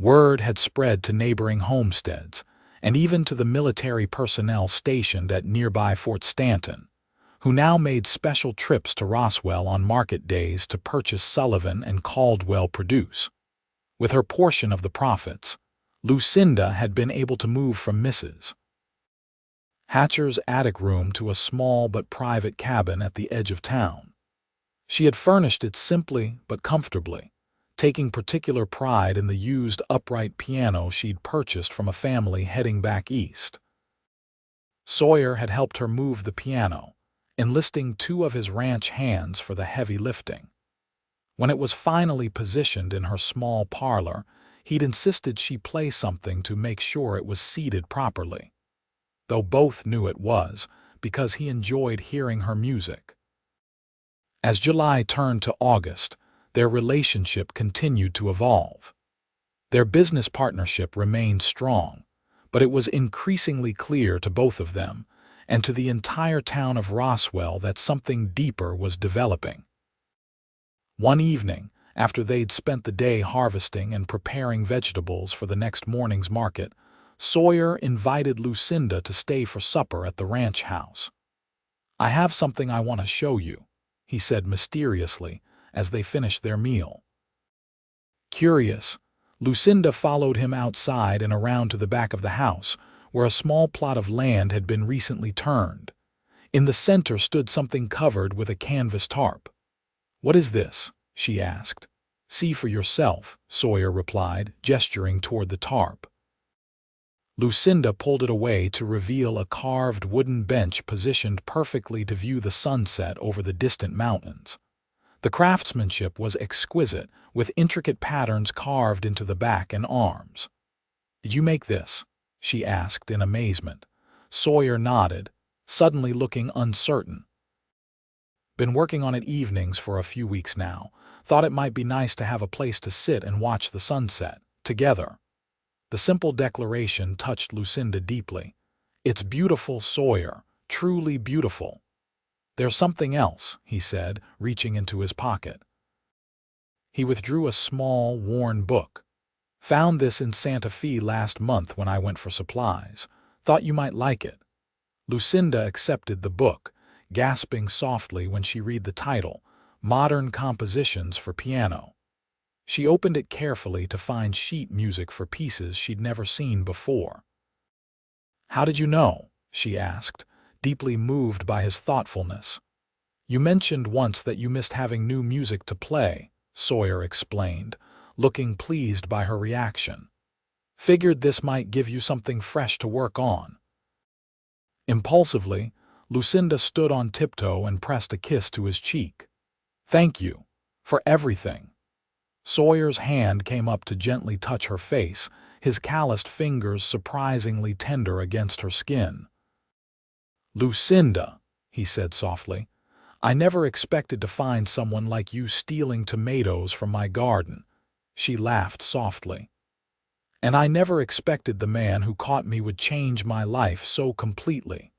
Word had spread to neighboring homesteads, and even to the military personnel stationed at nearby Fort Stanton, who now made special trips to Roswell on market days to purchase Sullivan and Caldwell produce. With her portion of the profits, Lucinda had been able to move from Mrs. Hatcher's attic room to a small but private cabin at the edge of town. She had furnished it simply but comfortably, taking particular pride in the used upright piano she'd purchased from a family heading back east. Sawyer had helped her move the piano, enlisting 2 of his ranch hands for the heavy lifting. When it was finally positioned in her small parlor, he'd insisted she play something to make sure it was seated properly, though both knew it was, because he enjoyed hearing her music. As July turned to August, their relationship continued to evolve. Their business partnership remained strong, but it was increasingly clear to both of them, and to the entire town of Roswell, that something deeper was developing. One evening, after they'd spent the day harvesting and preparing vegetables for the next morning's market, Sawyer invited Lucinda to stay for supper at the ranch house. "I have something I want to show you," he said mysteriously as they finished their meal. Curious, Lucinda followed him outside and around to the back of the house, where a small plot of land had been recently turned. In the center stood something covered with a canvas tarp. "What is this?" she asked. "See for yourself," Sawyer replied, gesturing toward the tarp. Lucinda pulled it away to reveal a carved wooden bench positioned perfectly to view the sunset over the distant mountains. The craftsmanship was exquisite, with intricate patterns carved into the back and arms. "Did you make this?" she asked in amazement. Sawyer nodded, suddenly looking uncertain. "Been working on it evenings for a few weeks now. Thought it might be nice to have a place to sit and watch the sunset, together." The simple declaration touched Lucinda deeply. "It's beautiful, Sawyer, truly beautiful." "There's something else," he said, reaching into his pocket. He withdrew a small, worn book. "Found this in Santa Fe last month when I went for supplies. Thought you might like it." Lucinda accepted the book, gasping softly when she read the title, "Modern Compositions for Piano." She opened it carefully to find sheet music for pieces she'd never seen before. "How did you know?" she asked, deeply moved by his thoughtfulness. "You mentioned once that you missed having new music to play," Sawyer explained, looking pleased by her reaction. "Figured this might give you something fresh to work on." Impulsively, Lucinda stood on tiptoe and pressed a kiss to his cheek. "Thank you. For everything." Sawyer's hand came up to gently touch her face, his calloused fingers surprisingly tender against her skin. "Lucinda," he said softly, "I never expected to find someone like you stealing tomatoes from my garden." She laughed softly. "And I never expected the man who caught me would change my life so completely."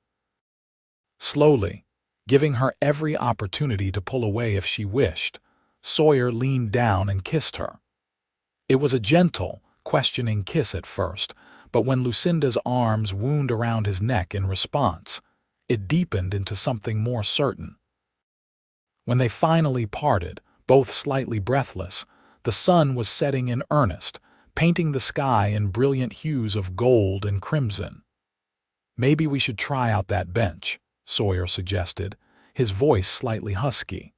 Slowly, giving her every opportunity to pull away if she wished, Sawyer leaned down and kissed her. It was a gentle, questioning kiss at first, but when Lucinda's arms wound around his neck in response, it deepened into something more certain. When they finally parted, both slightly breathless, the sun was setting in earnest, painting the sky in brilliant hues of gold and crimson. "Maybe we should try out that bench," Sawyer suggested, his voice slightly husky.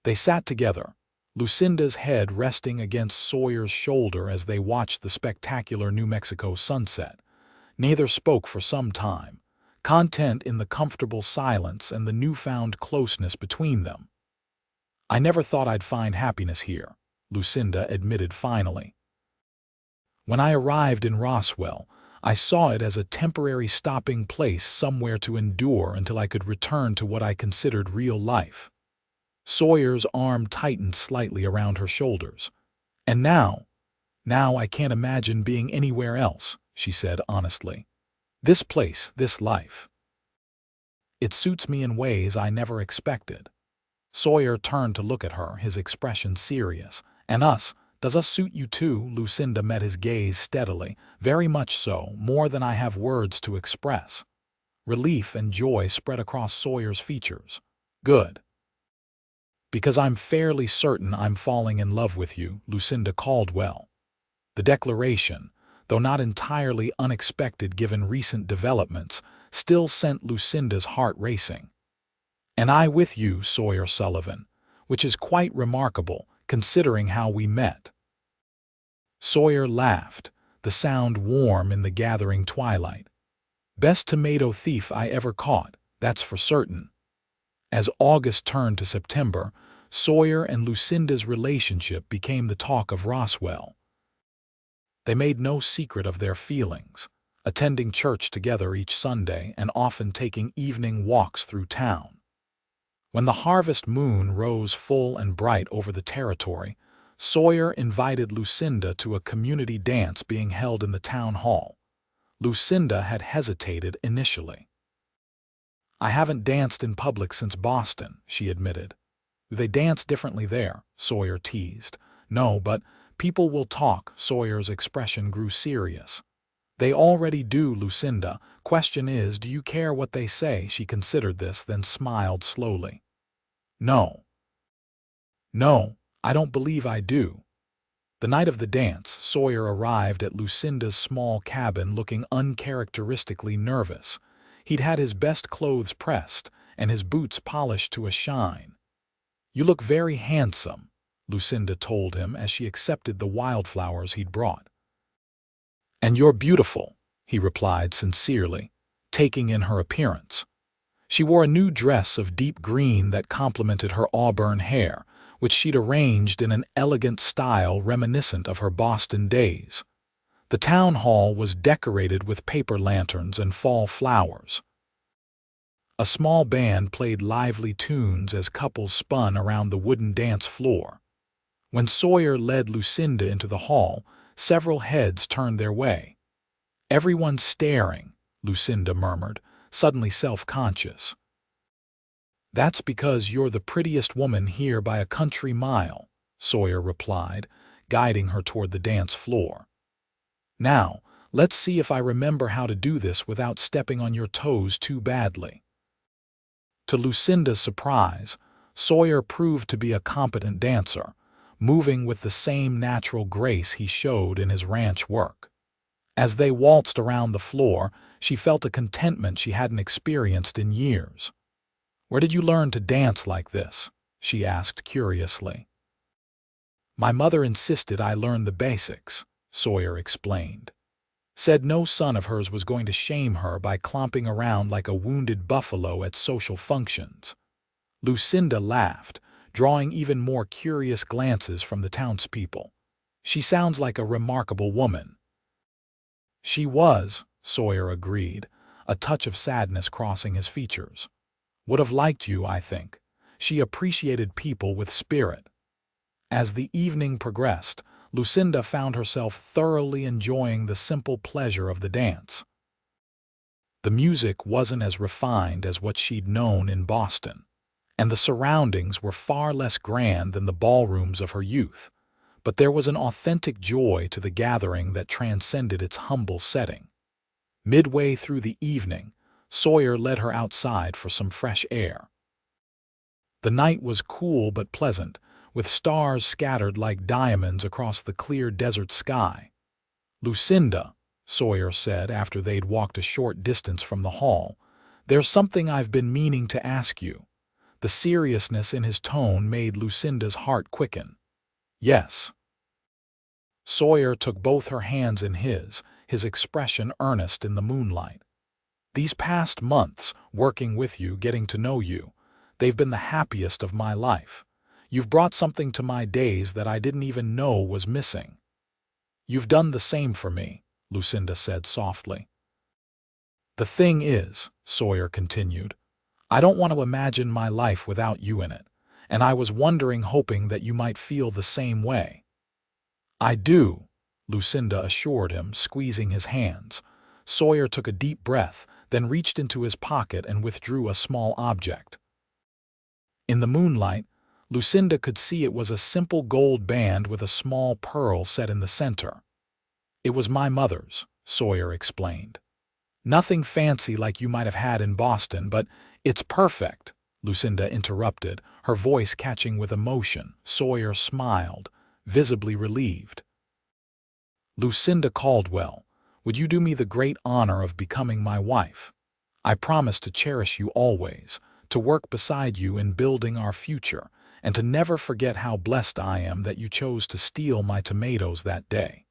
They sat together, Lucinda's head resting against Sawyer's shoulder as they watched the spectacular New Mexico sunset. Neither spoke for some time, content in the comfortable silence and the newfound closeness between them. "I never thought I'd find happiness here," Lucinda admitted finally. "When I arrived in Roswell, I saw it as a temporary stopping place somewhere to endure until I could return to what I considered real life." Sawyer's arm tightened slightly around her shoulders. "And now I can't imagine being anywhere else," she said honestly. "This place, this life. It suits me in ways I never expected." Sawyer turned to look at her, his expression serious. "And does us suit you too?" Lucinda met his gaze steadily. "Very much so, more than I have words to express." Relief and joy spread across Sawyer's features. "Good. Because I'm fairly certain I'm falling in love with you, Lucinda Caldwell." The declaration, though not entirely unexpected given recent developments, still sent Lucinda's heart racing. "And I with you, Sawyer Sullivan, which is quite remarkable, considering how we met." Sawyer laughed, the sound warm in the gathering twilight. "Best tomato thief I ever caught, that's for certain." As August turned to September, Sawyer and Lucinda's relationship became the talk of Roswell. They made no secret of their feelings, attending church together each Sunday and often taking evening walks through town. When the harvest moon rose full and bright over the territory, Sawyer invited Lucinda to a community dance being held in the town hall. Lucinda had hesitated initially. "I haven't danced in public since Boston," she admitted. "Do they dance differently there?" Sawyer teased. "No, but people will talk." Sawyer's expression grew serious. "They already do, Lucinda. Question is, do you care what they say?" She considered this, then smiled slowly. No, I don't believe I do." The night of the dance, Sawyer arrived at Lucinda's small cabin looking uncharacteristically nervous. He'd had his best clothes pressed and his boots polished to a shine. "You look very handsome," Lucinda told him as she accepted the wildflowers he'd brought. "And you're beautiful," he replied sincerely, taking in her appearance. She wore a new dress of deep green that complemented her auburn hair, which she'd arranged in an elegant style reminiscent of her Boston days. The town hall was decorated with paper lanterns and fall flowers. A small band played lively tunes as couples spun around the wooden dance floor. When Sawyer led Lucinda into the hall, several heads turned their way. "Everyone's staring," Lucinda murmured, suddenly self-conscious. "That's because you're the prettiest woman here by a country mile," Sawyer replied, guiding her toward the dance floor. "Now, let's see if I remember how to do this without stepping on your toes too badly." To Lucinda's surprise, Sawyer proved to be a competent dancer, moving with the same natural grace he showed in his ranch work. As they waltzed around the floor, she felt a contentment she hadn't experienced in years. "Where did you learn to dance like this?" she asked curiously. "My mother insisted I learn the basics," Sawyer explained. "Said no son of hers was going to shame her by clomping around like a wounded buffalo at social functions." Lucinda laughed, drawing even more curious glances from the townspeople. "She sounds like a remarkable woman." "She was," Sawyer agreed, a touch of sadness crossing his features. "Would have liked you, I think. She appreciated people with spirit." As the evening progressed, Lucinda found herself thoroughly enjoying the simple pleasure of the dance. The music wasn't as refined as what she'd known in Boston, and the surroundings were far less grand than the ballrooms of her youth, but there was an authentic joy to the gathering that transcended its humble setting. Midway through the evening, Sawyer led her outside for some fresh air. The night was cool but pleasant, with stars scattered like diamonds across the clear desert sky. "Lucinda," Sawyer said after they'd walked a short distance from the hall, "there's something I've been meaning to ask you." The seriousness in his tone made Lucinda's heart quicken. "Yes." Sawyer took both her hands in his expression earnest in the moonlight. "These past months, working with you, getting to know you, they've been the happiest of my life. You've brought something to my days that I didn't even know was missing." "You've done the same for me," Lucinda said softly. "The thing is," Sawyer continued, "I don't want to imagine my life without you in it, and I was wondering, hoping that you might feel the same way." "I do," Lucinda assured him, squeezing his hands. Sawyer took a deep breath, then reached into his pocket and withdrew a small object. In the moonlight, Lucinda could see it was a simple gold band with a small pearl set in the center. "It was my mother's," Sawyer explained. "Nothing fancy like you might have had in Boston, but it's perfect," Lucinda interrupted, her voice catching with emotion. Sawyer smiled, visibly relieved. "Lucinda Caldwell, would you do me the great honor of becoming my wife? I promise to cherish you always, to work beside you in building our future, and to never forget how blessed I am that you chose to steal my tomatoes that day."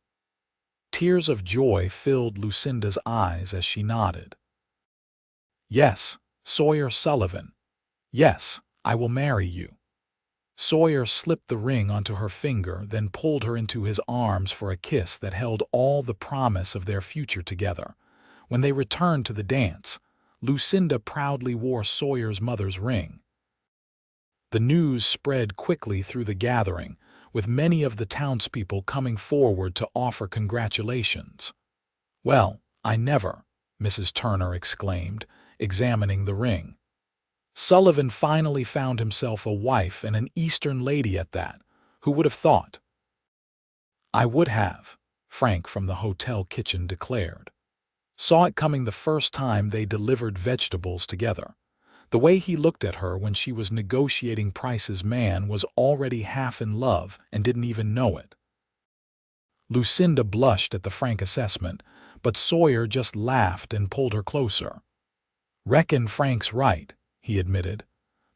Tears of joy filled Lucinda's eyes as she nodded. "Yes, Sawyer Sullivan. Yes, I will marry you." Sawyer slipped the ring onto her finger, then pulled her into his arms for a kiss that held all the promise of their future together. When they returned to the dance, Lucinda proudly wore Sawyer's mother's ring. The news spread quickly through the gathering, with many of the townspeople coming forward to offer congratulations. "Well, I never," Mrs. Turner exclaimed, examining the ring. "Sullivan finally found himself a wife, and an Eastern lady at that. Who would have thought?" "I would have," Frank from the hotel kitchen declared. "Saw it coming the first time they delivered vegetables together. The way he looked at her when she was negotiating prices, man was already half in love and didn't even know it." Lucinda blushed at the frank assessment, but Sawyer just laughed and pulled her closer. "Reckon Frank's right," he admitted,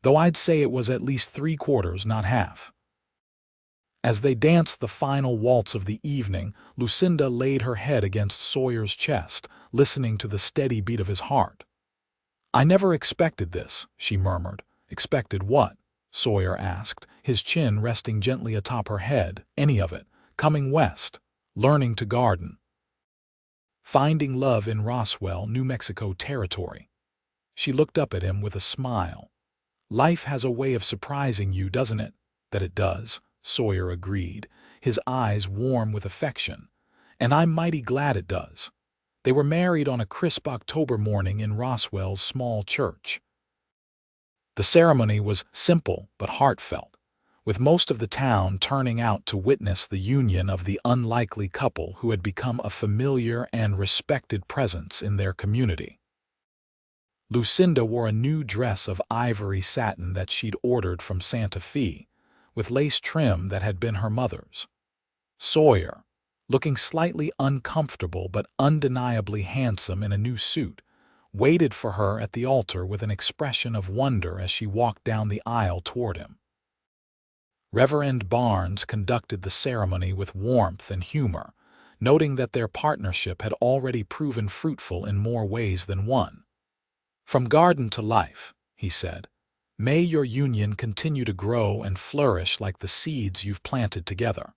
"though I'd say it was at least 3/4, not half." As they danced the final waltz of the evening, Lucinda laid her head against Sawyer's chest, listening to the steady beat of his heart. "I never expected this," she murmured. "Expected what?" Sawyer asked, his chin resting gently atop her head. "Any of it. Coming west. Learning to garden. Finding love in Roswell, New Mexico territory." She looked up at him with a smile. "Life has a way of surprising you, doesn't it?" "That it does," Sawyer agreed, his eyes warm with affection. "And I'm mighty glad it does." They were married on a crisp October morning in Roswell's small church. The ceremony was simple but heartfelt, with most of the town turning out to witness the union of the unlikely couple who had become a familiar and respected presence in their community. Lucinda wore a new dress of ivory satin that she'd ordered from Santa Fe, with lace trim that had been her mother's. Sawyer, looking slightly uncomfortable but undeniably handsome in a new suit, waited for her at the altar with an expression of wonder as she walked down the aisle toward him. Reverend Barnes conducted the ceremony with warmth and humor, noting that their partnership had already proven fruitful in more ways than one. "From garden to life," he said, "may your union continue to grow and flourish like the seeds you've planted together."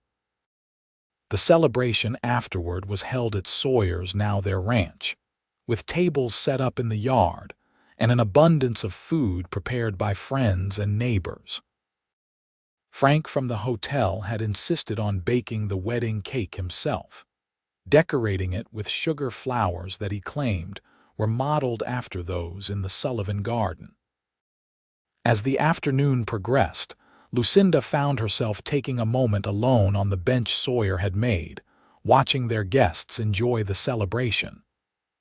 The celebration afterward was held at Sawyer's, now their ranch, with tables set up in the yard and an abundance of food prepared by friends and neighbors. Frank from the hotel had insisted on baking the wedding cake himself, decorating it with sugar flowers that he claimed were modeled after those in the Sullivan garden. As the afternoon progressed, Lucinda found herself taking a moment alone on the bench Sawyer had made, watching their guests enjoy the celebration.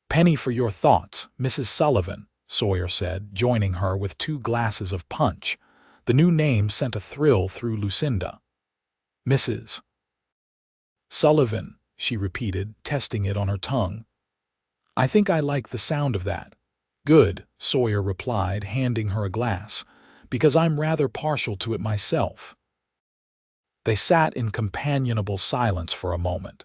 "Penny for your thoughts, Mrs. Sullivan," Sawyer said, joining her with 2 glasses of punch. The new name sent a thrill through Lucinda. "Mrs. Sullivan," she repeated, testing it on her tongue. "I think I like the sound of that." "Good," Sawyer replied, handing her a glass, "because I'm rather partial to it myself." They sat in companionable silence for a moment,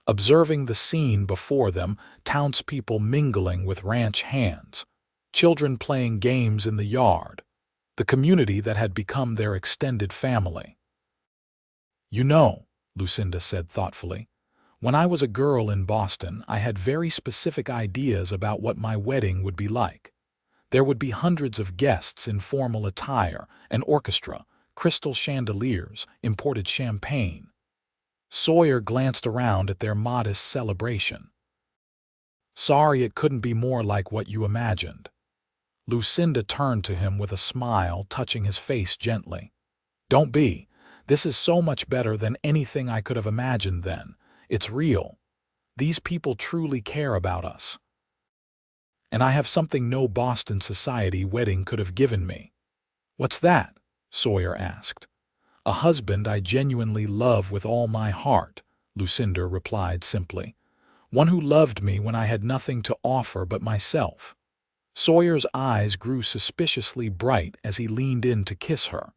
observing the scene before them, townspeople mingling with ranch hands, children playing games in the yard, the community that had become their extended family. "You know," Lucinda said thoughtfully, "when I was a girl in Boston, I had very specific ideas about what my wedding would be like. There would be hundreds of guests in formal attire, an orchestra, crystal chandeliers, imported champagne." Sawyer glanced around at their modest celebration. "Sorry it couldn't be more like what you imagined." Lucinda turned to him with a smile, touching his face gently. "Don't be. This is so much better than anything I could have imagined then. It's real. These people truly care about us. And I have something no Boston society wedding could have given me." "What's that?" Sawyer asked. "A husband I genuinely love with all my heart," Lucinda replied simply. "One who loved me when I had nothing to offer but myself." Sawyer's eyes grew suspiciously bright as he leaned in to kiss her.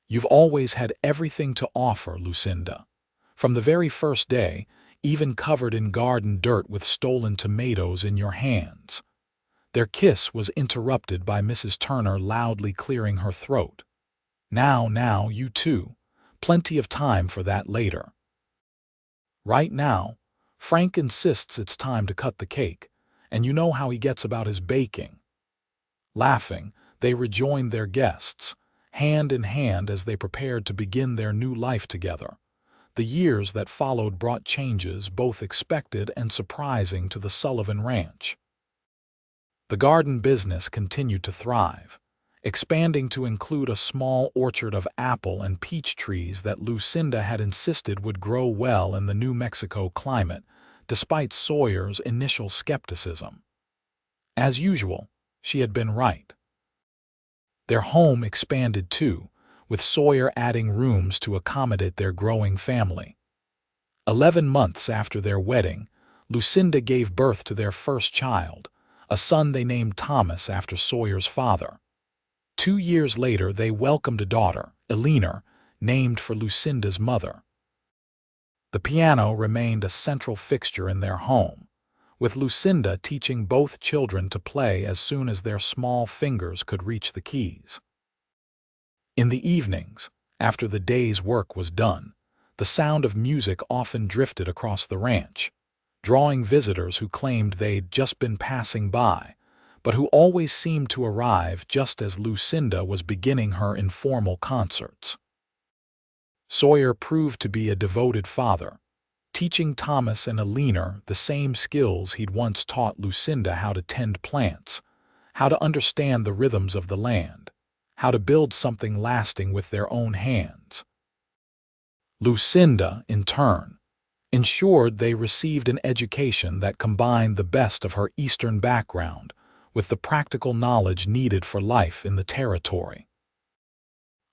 "You've always had everything to offer, Lucinda. From the very first day, even covered in garden dirt with stolen tomatoes in your hands." Their kiss was interrupted by Mrs. Turner loudly clearing her throat. Now, you two. Plenty of time for that later. Right now, Frank insists it's time to cut the cake, and you know how he gets about his baking." Laughing, they rejoined their guests, hand in hand as they prepared to begin their new life together. The years that followed brought changes both expected and surprising to the Sullivan Ranch. The garden business continued to thrive, expanding to include a small orchard of apple and peach trees that Lucinda had insisted would grow well in the New Mexico climate, despite Sawyer's initial skepticism. As usual, she had been right. Their home expanded too, with Sawyer adding rooms to accommodate their growing family. 11 months after their wedding, Lucinda gave birth to their first child, a son they named Thomas after Sawyer's father. 2 years later, they welcomed a daughter, Eleanor, named for Lucinda's mother. The piano remained a central fixture in their home, with Lucinda teaching both children to play as soon as their small fingers could reach the keys. In the evenings, after the day's work was done, the sound of music often drifted across the ranch, drawing visitors who claimed they'd just been passing by, but who always seemed to arrive just as Lucinda was beginning her informal concerts. Sawyer proved to be a devoted father, teaching Thomas and Eleanor the same skills he'd once taught Lucinda: how to tend plants, how to understand the rhythms of the land, how to build something lasting with their own hands. Lucinda, in turn, ensured they received an education that combined the best of her Eastern background with the practical knowledge needed for life in the territory.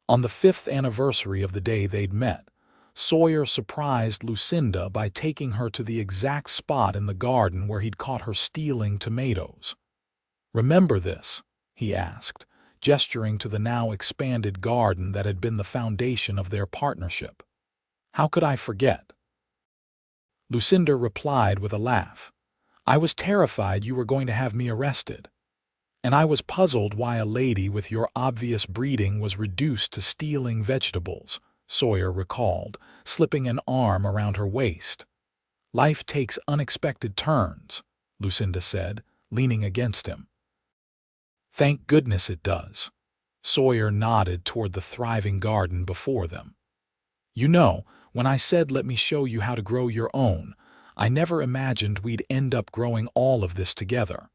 On the 5th anniversary of the day they'd met, Sawyer surprised Lucinda by taking her to the exact spot in the garden where he'd caught her stealing tomatoes. "Remember this?" he asked, gesturing to the now expanded garden that had been the foundation of their partnership. "How could I forget?" Lucinda replied with a laugh. "I was terrified you were going to have me arrested. And I was puzzled why a lady with your obvious breeding was reduced to stealing vegetables," Sawyer recalled, slipping an arm around her waist. "Life takes unexpected turns," Lucinda said, leaning against him. "Thank goodness it does." Sawyer nodded toward the thriving garden before them. "You know, when I said let me show you how to grow your own, I never imagined we'd end up growing all of this together.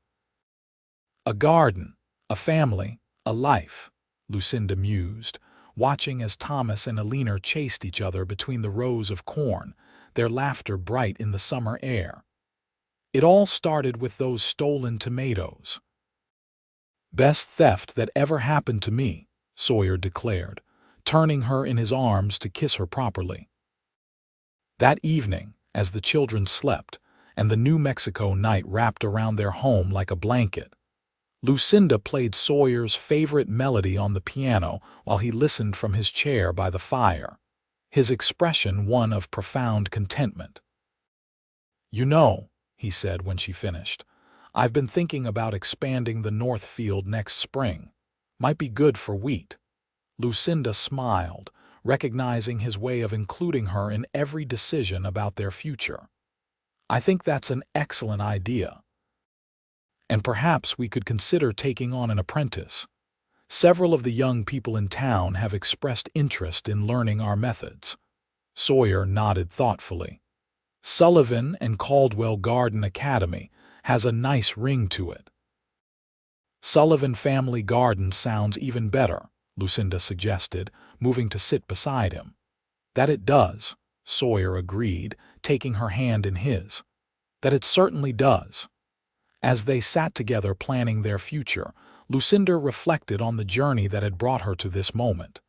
A garden, a family, A life, Lucinda mused, watching as Thomas and Alina chased each other between the rows of corn, their laughter bright in the summer air. It all started with those stolen tomatoes. "Best theft that ever happened to me," Sawyer declared, turning her in his arms to kiss her properly. That evening, as the children slept, and the New Mexico night wrapped around their home like a blanket, Lucinda played Sawyer's favorite melody on the piano while he listened from his chair by the fire, his expression one of profound contentment. "You know," he said when she finished, "I've been thinking about expanding the north field next spring. Might be good for wheat." Lucinda smiled, recognizing his way of including her in every decision about their future. "I think that's an excellent idea. And perhaps we could consider taking on an apprentice. Several of the young people in town have expressed interest in learning our methods." Sawyer nodded thoughtfully. "Sullivan and Caldwell Garden Academy has a nice ring to it." "Sullivan Family Garden sounds even better," Lucinda suggested, moving to sit beside him. "That it does," Sawyer agreed, taking her hand in his. "That it certainly does." As they sat together planning their future, Lucinda reflected on the journey that had brought her to this moment.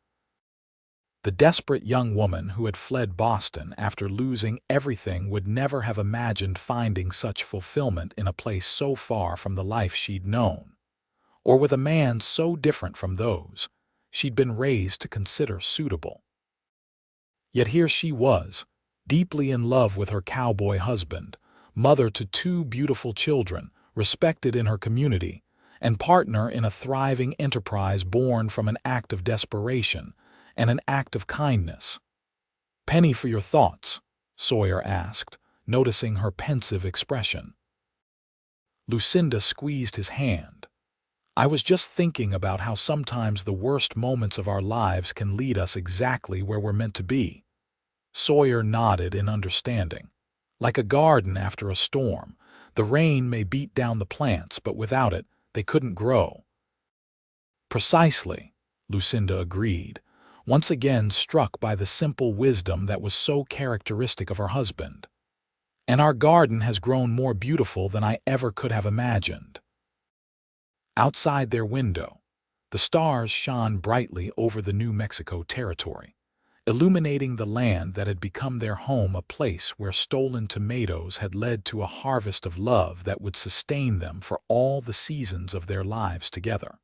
The desperate young woman who had fled Boston after losing everything would never have imagined finding such fulfillment in a place so far from the life she'd known, or with a man so different from those she'd been raised to consider suitable. Yet here she was, deeply in love with her cowboy husband, mother to 2 beautiful children, respected in her community, and partner in a thriving enterprise born from an act of desperation and an act of kindness. "Penny for your thoughts?" Sawyer asked, noticing her pensive expression. Lucinda squeezed his hand. "I was just thinking about how sometimes the worst moments of our lives can lead us exactly where we're meant to be." Sawyer nodded in understanding. "Like a garden after a storm, the rain may beat down the plants, but without it, they couldn't grow." "Precisely," Lucinda agreed, once again struck by the simple wisdom that was so characteristic of her husband. "And our garden has grown more beautiful than I ever could have imagined." Outside their window, the stars shone brightly over the New Mexico territory, illuminating the land that had become their home, a place where stolen tomatoes had led to a harvest of love that would sustain them for all the seasons of their lives together.